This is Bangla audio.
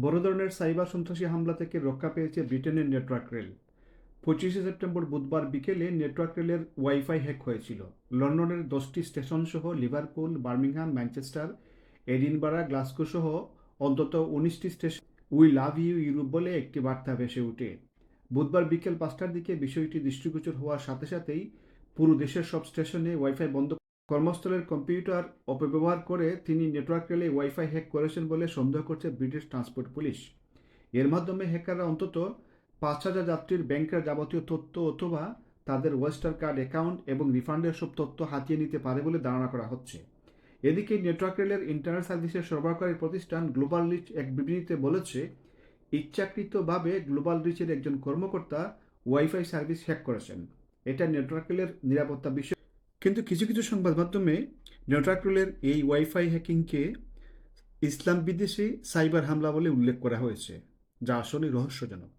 বড় ধরনের সাইবার সন্ত্রাসী হামলা থেকে রক্ষা পেয়েছে ব্রিটেনের নেটওয়ার্ক রেল। 25শে সেপ্টেম্বর বুধবার বিকেলে নেটওয়ার্ক রেলের ওয়াইফাই হ্যাক হয়েছিল। লন্ডনের 10টি স্টেশন সহ Liverpool, Birmingham, Manchester, Edinburgh, Glasgow সহ অন্তত 19টি station we love you Europe বলে একটি বার্তা ভেসে ওঠে। বুধবার বিকেল 5টার দিকে বিষয়টি দৃষ্টিগোচর হওয়ার সাথে সাথেই পুরো দেশের সব স্টেশনে ওয়াইফাই বন্ধ। কর্মস্থলের কম্পিউটার অপব্যবহার করে তিনি নেটওয়ার্ক রেলে ওয়াইফাই হ্যাক করেছেন বলে সন্দেহ করছে ব্রিটিশ ট্রান্সপোর্ট পুলিশ। এর মাধ্যমে হ্যাকাররা অন্তত 5,000 যাত্রীর ব্যাংকের যাবতীয় তথ্য অথবা তাদের ওয়েস্টার কার্ড অ্যাকাউন্ট এবং রিফান্ডের সব তথ্য হাতিয়ে নিতে পারে বলে ধারণা করা হচ্ছে। এদিকে নেটওয়ার্ক রেলের ইন্টারনেট সার্ভিসের সরবরাহকারী প্রতিষ্ঠান গ্লোবাল রিচ এক বিবৃতিতে বলেছে, ইচ্ছাকৃতভাবে গ্লোবাল রিচের একজন কর্মকর্তা ওয়াইফাই সার্ভিস হ্যাক করেছেন। এটা নেটওয়ার্ক রেলের নিরাপত্তা বিষয়। কিন্তু কিছু কিছু সংবাদ মাধ্যমে নেটওয়ার্ক রেলের এই ওয়াইফাই হ্যাকিংকে ইসলাম বিদ্বেষী সাইবার হামলা বলে উল্লেখ করা হয়েছে, যা আসলে রহস্যজনক।